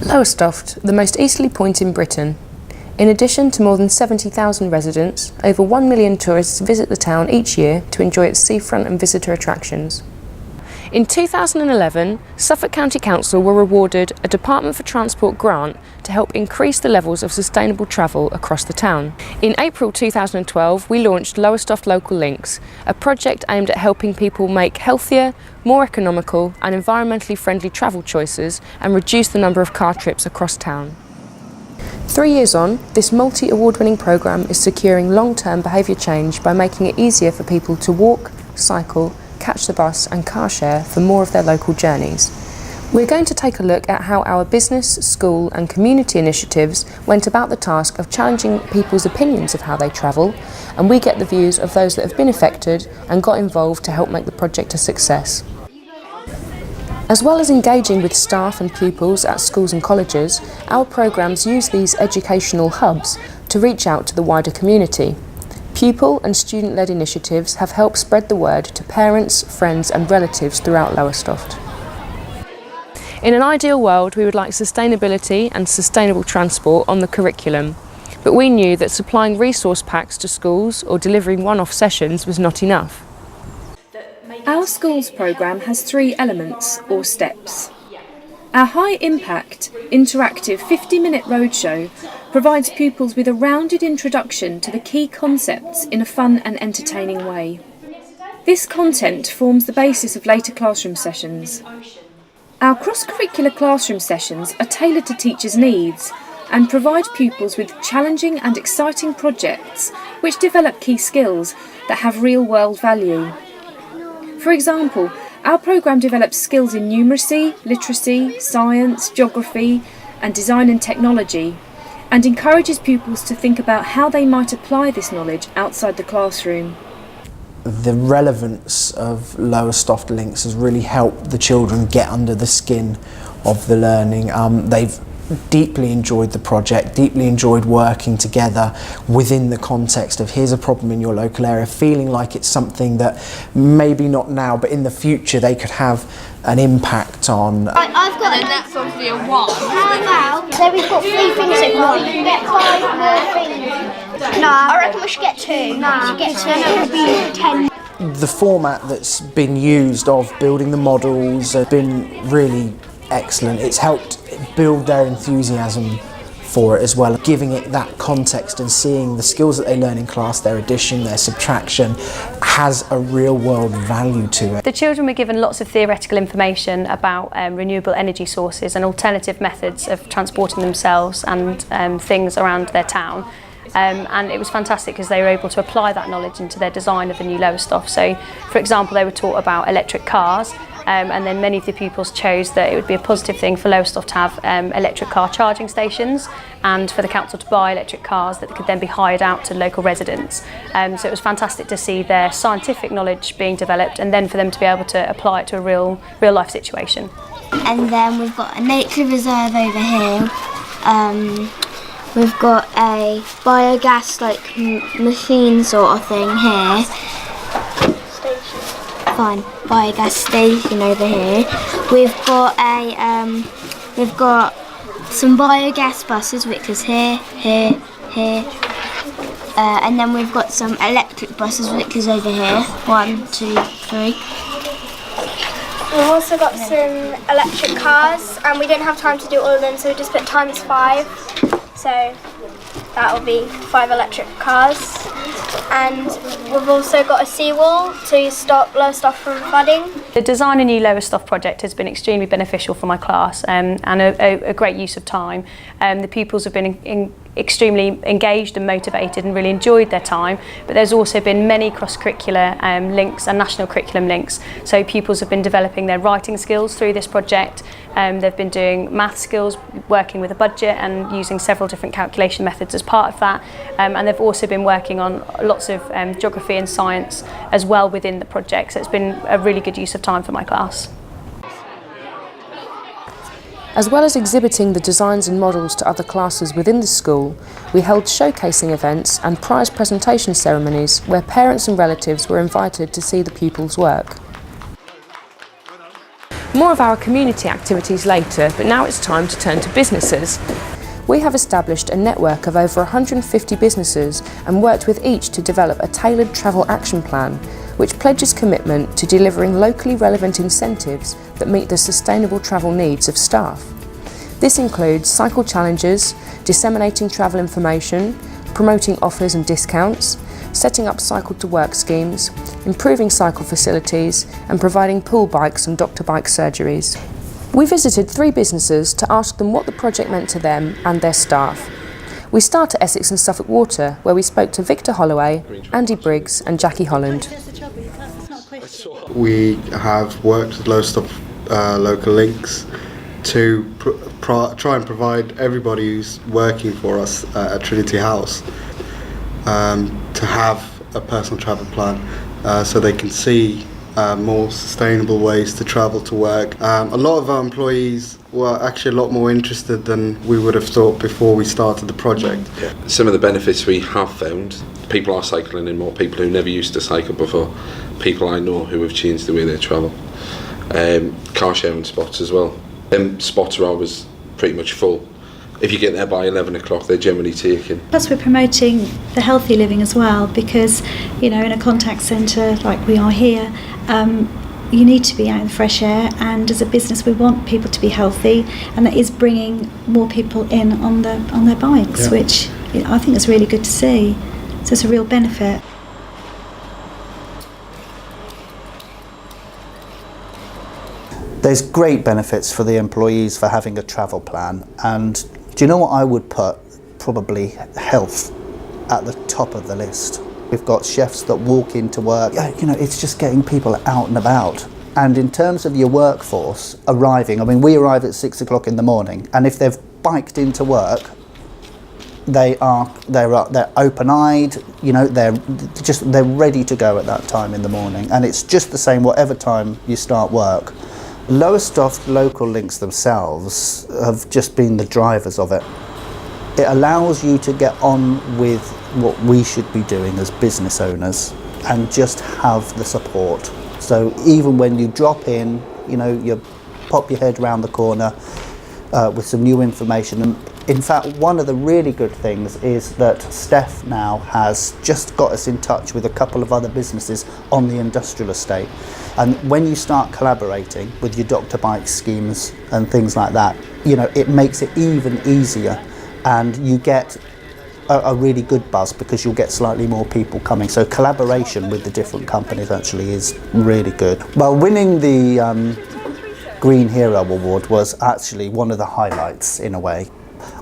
Lowestoft, the most easterly point in Britain. In addition to more than 70,000 residents, over 1 million tourists visit the town each year to enjoy its seafront and visitor attractions. In 2011, Suffolk County Council were awarded a Department for Transport grant to help increase the levels of sustainable travel across the town. In April 2012, we launched Lowestoft Local Links, a project aimed at helping people make healthier, more economical and environmentally friendly travel choices and reduce the number of car trips across town. 3 years on, this multi-award-winning programme is securing long-term behaviour change by making it easier for people to walk, cycle, catch the bus and car share for more of their local journeys. We're going to take a look at how our business, school and community initiatives went about the task of challenging people's opinions of how they travel, and we get the views of those that have been affected and got involved to help make the project a success. As well as engaging with staff and pupils at schools and colleges, our programmes use these educational hubs to reach out to the wider community. Pupil and student-led initiatives have helped spread the word to parents, friends and relatives throughout Lowestoft. In an ideal world, we would like sustainability and sustainable transport on the curriculum, but we knew that supplying resource packs to schools or delivering one-off sessions was not enough. Our schools programme has 3 elements, or steps. Our high-impact, interactive 50-minute roadshow provides pupils with a rounded introduction to the key concepts in a fun and entertaining way. This content forms the basis of later classroom sessions. Our cross-curricular classroom sessions are tailored to teachers' needs and provide pupils with challenging and exciting projects which develop key skills that have real-world value. For example, our programme develops skills in numeracy, literacy, science, geography and design and technology, and encourages pupils to think about how they might apply this knowledge outside the classroom. The relevance of Lowestoft Links has really helped the children get under the skin of the learning. They've deeply enjoyed the project, deeply enjoyed working together within the context of here's a problem in your local area, feeling like it's something that maybe not now but in the future they could have an impact on. I've got and that's obviously a 1. How about, so we've got 3 things in 1. You get 5 things. No, I reckon we should get 2. No, we should get 2. Then it would be 10. The format that's been used of building the models has been really excellent. It's helped build their enthusiasm for it as well, giving it that context and seeing the skills that they learn in class, their addition, their subtraction, has a real world value to it. The children were given lots of theoretical information about renewable energy sources and alternative methods of transporting themselves and things around their town. And it was fantastic because they were able to apply that knowledge into their design of the new Lowestoft. So, for example, they were taught about electric cars, and then many of the pupils chose that it would be a positive thing for Lowestoft to have electric car charging stations and for the council to buy electric cars that could then be hired out to local residents. So it was fantastic to see their scientific knowledge being developed and then for them to be able to apply it to a real life situation. And then we've got a nature reserve over here. We've got a biogas machine sort of thing here. Fine, biogas station over here. We've got some biogas buses, which is here, and then we've got some electric buses, which is over here. 1, 2, 3. We've also got some electric cars, and we didn't have time to do all of them, so we just put ×5. So that will be 5 electric cars. And we've also got a seawall to stop Lowestoft from flooding. The Design a New Lowestoft project has been extremely beneficial for my class and a great use of time. The pupils have been extremely engaged and motivated and really enjoyed their time, but there's also been many cross-curricular links and national curriculum links. So pupils have been developing their writing skills through this project. They've been doing math skills, working with a budget and using several different calculation methods as part of that. And they've also been working on lots of geography and science as well within the project. So it's been a really good use of time for my class. As well as exhibiting the designs and models to other classes within the school, we held showcasing events and prize presentation ceremonies where parents and relatives were invited to see the pupils' work. More of our community activities later, but now it's time to turn to businesses. We have established a network of over 150 businesses and worked with each to develop a tailored travel action plan, which pledges commitment to delivering locally relevant incentives that meet the sustainable travel needs of staff. This includes cycle challenges, disseminating travel information, promoting offers and discounts, setting up cycle to work schemes, improving cycle facilities and providing pool bikes and doctor bike surgeries. We visited 3 businesses to ask them what the project meant to them and their staff. We start at Essex and Suffolk Water, where we spoke to Victor Holloway, Andy Briggs and Jackie Holland. We have worked with Lowestoft Local Links to try and provide everybody who's working for us at Trinity House to have a personal travel plan so they can see more sustainable ways to travel to work. A lot of our employees were actually a lot more interested than we would have thought before we started the project. Yeah. Some of the benefits we have found, people are cycling in more, people who never used to cycle before, people I know who have changed the way they travel. Car sharing spots as well. Spots are always pretty much full. If you get there by 11 o'clock, they're generally taken. Plus we're promoting the healthy living as well, because in a contact centre like we are here, you need to be out in the fresh air, and as a business we want people to be healthy, and that is bringing more people in on their bikes, which I think is really good to see. So it's a real benefit. There's great benefits for the employees for having a travel plan, and do you know what I would put? Probably health at the top of the list. We've got chefs that walk into work. It's just getting people out and about. And in terms of your workforce arriving, we arrive at 6 o'clock in the morning, and if they've biked into work, they're open-eyed. They're ready to go at that time in the morning, and it's just the same whatever time you start work. Lowestoft Local Links themselves have just been the drivers of it. It allows you to get on with what we should be doing as business owners and just have the support. So even when you drop in, you pop your head around the corner with some new information. And in fact, one of the really good things is that Steph now has just got us in touch with a couple of other businesses on the industrial estate. And when you start collaborating with your doctor bike schemes and things like that, it makes it even easier, and you get a really good buzz because you'll get slightly more people coming. So collaboration with the different companies actually is really good. Well, winning the Green Hero Award was actually one of the highlights in a way.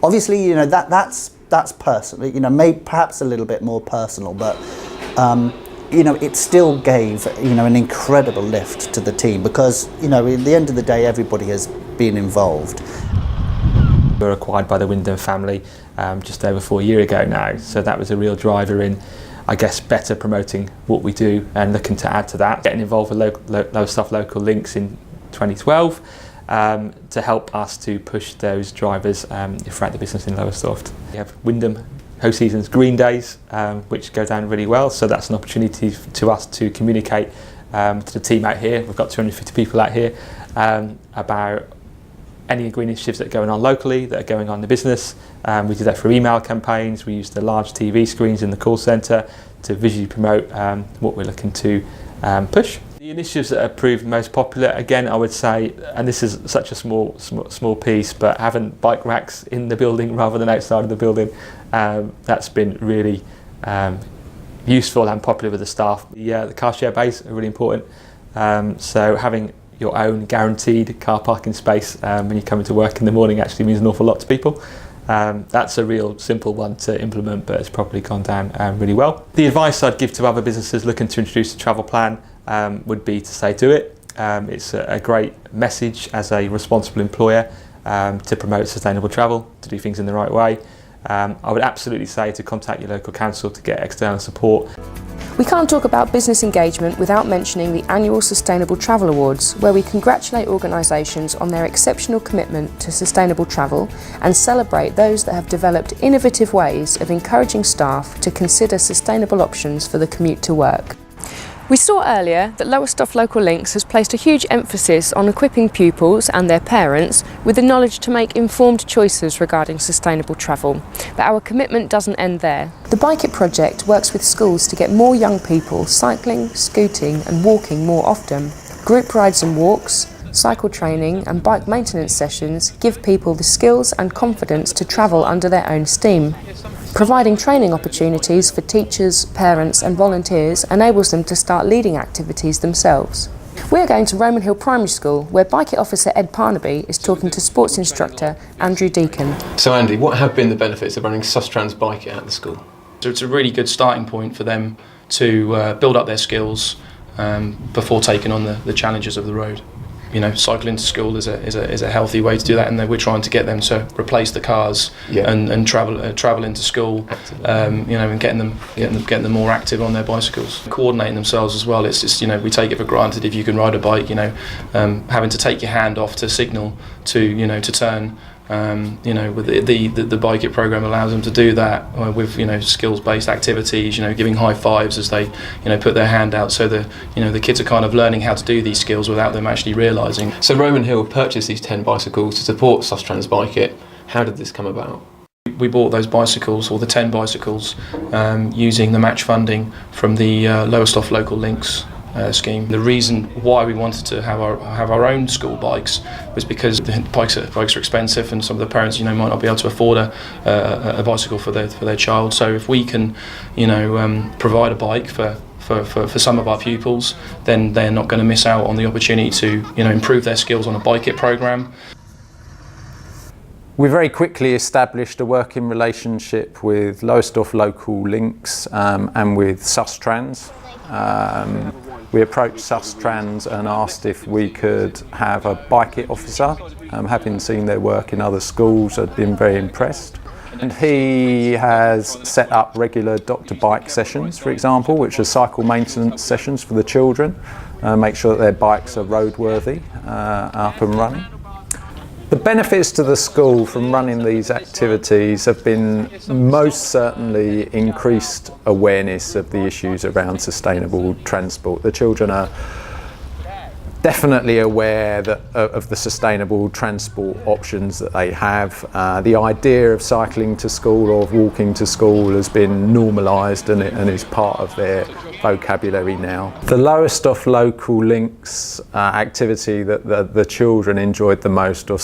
Obviously, that's personal. Maybe perhaps a little bit more personal, but it still gave an incredible lift to the team because at the end of the day, everybody has been involved. We were acquired by the Wyndham family just over 4 years ago now, so that was a real driver in, I guess, better promoting what we do and looking to add to that. Getting involved with Lowestoft Local Links in 2012 to help us to push those drivers throughout the business in Lowestoft. We have Wyndham host season's Green Days, which go down really well, so that's an opportunity to us to communicate to the team out here. We've got 250 people out here about any green initiatives that are going on locally, that are going on in the business. We do that through email campaigns. We use the large TV screens in the call centre to visually promote what we're looking to push. The initiatives that have proved most popular, again, I would say, and this is such a small piece, but having bike racks in the building rather than outside of the building, that's been really useful and popular with the staff. The car share bays are really important. So having your own guaranteed car parking space when you come into work in the morning actually means an awful lot to people. That's a real simple one to implement, but it's probably gone down really well. The advice I'd give to other businesses looking to introduce a travel plan would be to say do it. It's a great message as a responsible employer to promote sustainable travel, to do things in the right way. I would absolutely say to contact your local council to get external support. We can't talk about business engagement without mentioning the annual Sustainable Travel Awards, where we congratulate organisations on their exceptional commitment to sustainable travel and celebrate those that have developed innovative ways of encouraging staff to consider sustainable options for the commute to work. We saw earlier that Lowestoft Local Links has placed a huge emphasis on equipping pupils and their parents with the knowledge to make informed choices regarding sustainable travel. But our commitment doesn't end there. The Bike It project works with schools to get more young people cycling, scooting and walking more often. Group rides and walks, cycle training and bike maintenance sessions give people the skills and confidence to travel under their own steam. Providing training opportunities for teachers, parents and volunteers enables them to start leading activities themselves. We are going to Roman Hill Primary School, where Bike It officer Ed Parnaby is talking to sports instructor Andrew Deacon. So Andy, what have been the benefits of running Sustrans Bike It at the school? So it's a really good starting point for them to build up their skills before taking on the challenges of the road. You know, cycling to school is a healthy way to do that, and we're trying to get them to replace the cars and travel into school. You know, and getting them more active on their bicycles, coordinating themselves as well. It's just, you know, we take it for granted if you can ride a bike. You know, having to take your hand off to signal to turn. You know, with the Bike It program allows them to do that with, you know, skills-based activities. You know, giving high fives as they, you know, put their hand out. So the kids are kind of learning how to do these skills without them actually realising. So Roman Hill purchased these 10 bicycles to support Sustrans Bike It. How did this come about? We bought those bicycles, or the 10 bicycles, using the match funding from the Lowestoft Local Links scheme. The reason why we wanted to have our own school bikes was because the bikes are expensive, and some of the parents, you know, might not be able to afford a bicycle for their child. So if we can, you know, provide a bike for some of our pupils, then they're not going to miss out on the opportunity to, you know, improve their skills on a Bike It program. We very quickly established a working relationship with Lowestoft Local Links and with Sustrans. We approached Sustrans and asked if we could have a Bike It officer. Having seen their work in other schools, I'd been very impressed. And he has set up regular doctor bike sessions, for example, which are cycle maintenance sessions for the children, make sure that their bikes are roadworthy, up and running. The benefits to the school from running these activities have been most certainly increased awareness of the issues around sustainable transport. The children are definitely aware of the sustainable transport options that they have. The idea of cycling to school or of walking to school has been normalised and is part of their vocabulary now. The Lowestoft Local Links activity that the children enjoyed the most, or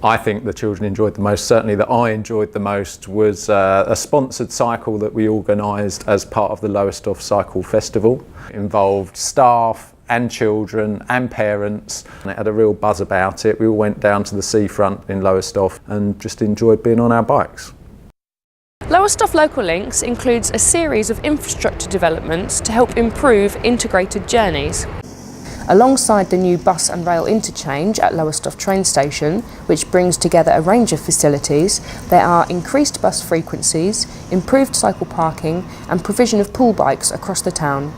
I think the children enjoyed the most, certainly that I enjoyed the most, was a sponsored cycle that we organised as part of the Lowestoft Cycle Festival. It involved staff and children and parents, and it had a real buzz about it. We all went down to the seafront in Lowestoft and just enjoyed being on our bikes. Lowestoft Local Links includes a series of infrastructure developments to help improve integrated journeys. Alongside the new bus and rail interchange at Lowestoft train station, which brings together a range of facilities, there are increased bus frequencies, improved cycle parking and provision of pool bikes across the town.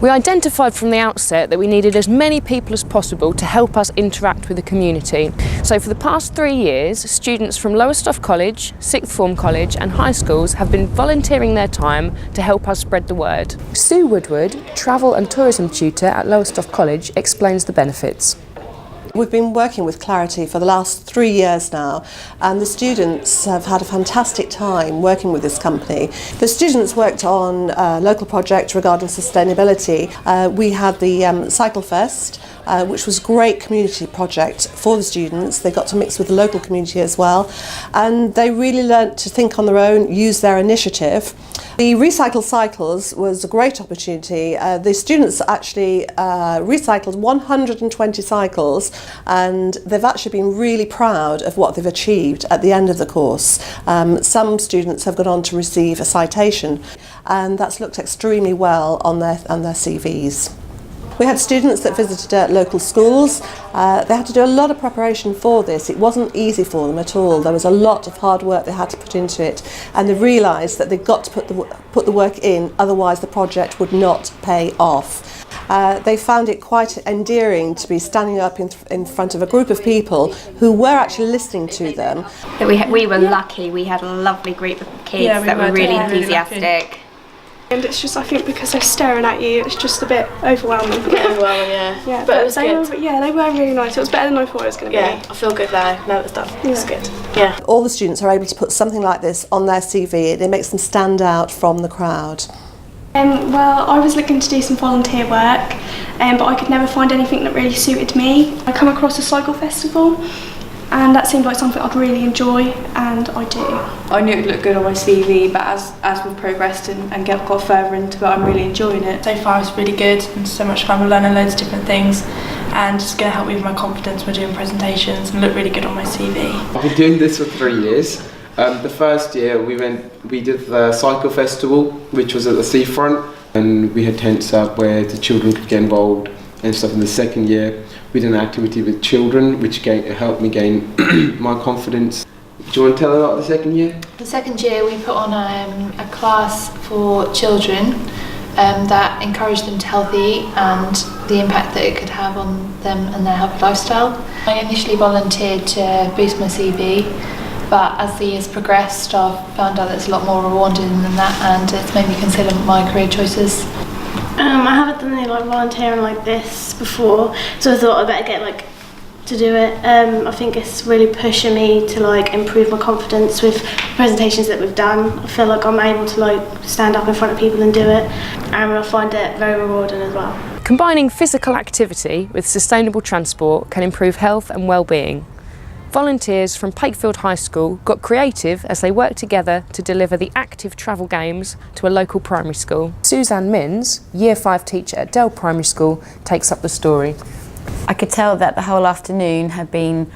We identified from the outset that we needed as many people as possible to help us interact with the community. So for the past 3 years, students from Lowestoft College, Sixth Form College and high schools have been volunteering their time to help us spread the word. Sue Woodward, travel and tourism tutor at Lowestoft College, explains the benefits. We've been working with Clarity for the last 3 years now, and the students have had a fantastic time working with this company. The students worked on a local project regarding sustainability. We had the Cycle Fest, which was a great community project for the students. They got to mix with the local community as well, and they really learnt to think on their own, use their initiative. The Recycle Cycles was a great opportunity. The students actually recycled 120 cycles, and they've actually been really proud of what they've achieved at the end of the course. Some students have gone on to receive a citation, and that's looked extremely well on their CVs. We had students that visited local schools. They had to do a lot of preparation for this. It wasn't easy for them at all. There was a lot of hard work they had to put into it, and they realised that they've got to put the work in, otherwise the project would not pay off. They found it quite endearing to be standing up in front of a group of people who were actually listening to them. We were lucky. We had a lovely group of kids that were really enthusiastic. And it's just, I think, because they're staring at you, it's just a bit overwhelming. Yeah. But it was good. They were really nice. It was better than I thought it was going to be. Yeah, I feel good now it's done. It's good. Yeah. All the students are able to put something like this on their CV. It makes them stand out from the crowd. Well, I was looking to do some volunteer work, but I could never find anything that really suited me. I come across a cycle festival, and that seemed like something I'd really enjoy, and I do. I knew it would look good on my CV, but as we've progressed and got further into it, I'm really enjoying it. So far it's really good and so much fun. We're learning loads of different things, and it's going to help me with my confidence when doing presentations and look really good on my CV. I've been doing this for 3 years. The first year we did the cycle festival, which was at the seafront, and we had tents up where the children could get involved and stuff. In the second year we did an activity with children, which helped me gain my confidence. Do you want to tell about the second year? The second year we put on a class for children that encouraged them to healthy eat and the impact that it could have on them and their healthy lifestyle. I initially volunteered to boost my CV, but as the years progressed I've found out that it's a lot more rewarding than that, and it's made me consider my career choices. I haven't done any volunteering like this before, so I thought I'd better get to do it. I think it's really pushing me to improve my confidence with presentations that we've done. I feel like I'm able to stand up in front of people and do it, and I find it very rewarding as well. Combining physical activity with sustainable transport can improve health and well-being. Volunteers from Pakefield High School got creative as they worked together to deliver the active travel games to a local primary school. Suzanne Minns, Year 5 teacher at Dell Primary School, takes up the story. I could tell that the whole afternoon had been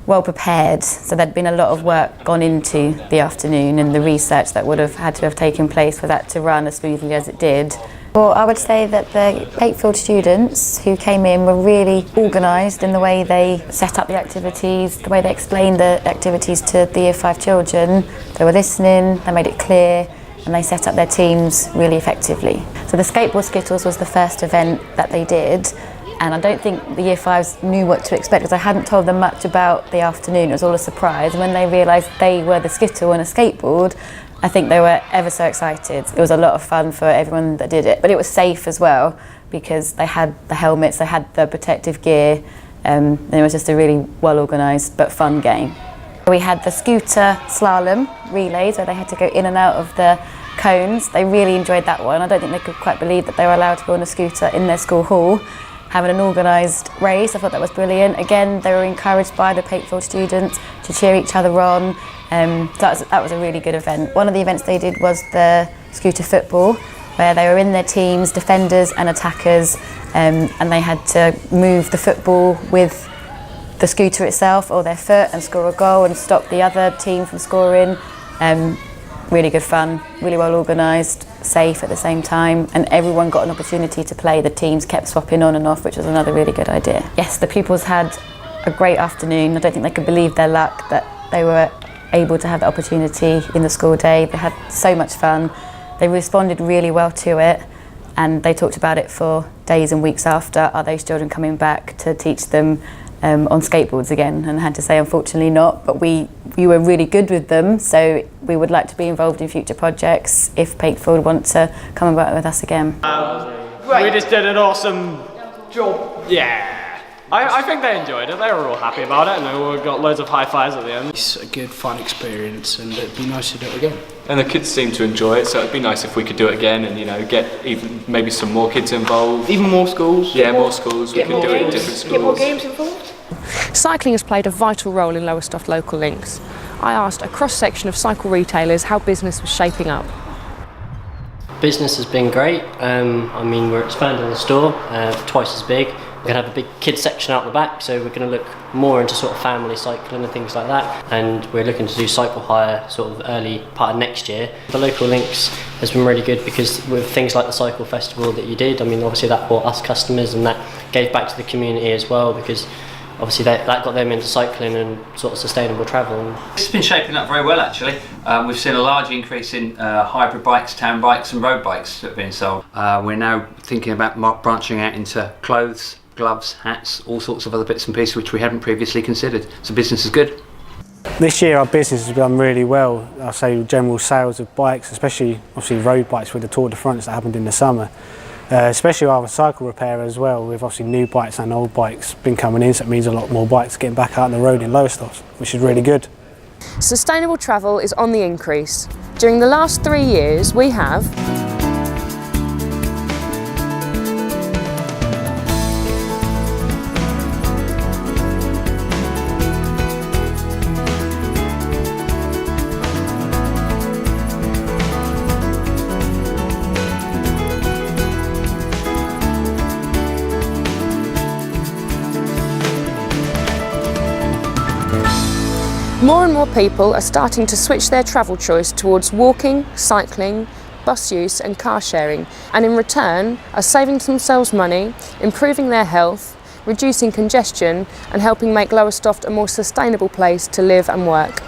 well prepared, so there'd been a lot of work gone into the afternoon and the research that would have had to have taken place for that to run as smoothly as it did. Well, I would say that the Pakefield students who came in were really organised in the way they set up the activities, the way they explained the activities to the Year 5 children. They were listening, they made it clear, and they set up their teams really effectively. So the skateboard skittles was the first event that they did, and I don't think the Year 5s knew what to expect because I hadn't told them much about the afternoon. It was all a surprise, and when they realised they were the skittle and a skateboard, I think they were ever so excited. It was a lot of fun for everyone that did it, but it was safe as well because they had the helmets, they had the protective gear, and it was just a really well organised but fun game. We had the scooter slalom relays where they had to go in and out of the cones. They really enjoyed that one. I don't think they could quite believe that they were allowed to go on a scooter in their school hall, having an organised race. I thought that was brilliant. Again, they were encouraged by the Pakefield students to cheer each other on. That was a really good event. One of the events they did was the scooter football, where they were in their teams, defenders and attackers, and they had to move the football with the scooter itself or their foot and score a goal and stop the other team from scoring. Really good fun, really well organised, safe at the same time, and everyone got an opportunity to play. The teams kept swapping on and off, which was another really good idea. Yes, the pupils had a great afternoon. I don't think they could believe their luck that they were able to have the opportunity in the school day. They had so much fun. They responded really well to it, and they talked about it for days and weeks after. Are those children coming back to teach them on skateboards again? And I had to say unfortunately not, but we were really good with them, so we would like to be involved in future projects if Pakefield want to come and work with us again. We just did an awesome job. Yeah. I think they enjoyed it. They were all happy about it, and they all got loads of high fives at the end. It's a good, fun experience, and it'd be nice to do it again. And the kids seem to enjoy it, so it'd be nice if we could do it again, and get even maybe some more kids involved. Even more schools. Yeah, more schools. We could do it in different schools. Get more games involved. Cycling has played a vital role in Lowestoft Local Links. I asked a cross-section of cycle retailers how business was shaping up. Business has been great. We're expanding the store twice as big. We're going to have a big kids section out the back, so we're going to look more into sort of family cycling and things like that, and we're looking to do cycle hire sort of early part of next year. The Local Links has been really good because with things like the cycle festival that you did, obviously that brought us customers and that gave back to the community as well, because obviously that got them into cycling and sort of sustainable travel. It's been shaping up very well actually. We've seen a large increase in hybrid bikes, town bikes and road bikes that have been sold. We're now thinking about branching out into clothes, gloves, hats, all sorts of other bits and pieces which we hadn't previously considered. So business is good. This year our business has done really well. I'll say general sales of bikes, especially obviously road bikes with the Tour de France that happened in the summer. Especially our cycle repair as well, with obviously new bikes and old bikes been coming in, so it means a lot more bikes getting back out on the road in Lowestoft, which is really good. Sustainable travel is on the increase. During the last 3 years we have more and more people are starting to switch their travel choice towards walking, cycling, bus use and car sharing, and in return are saving themselves money, improving their health, reducing congestion and helping make Lowestoft a more sustainable place to live and work.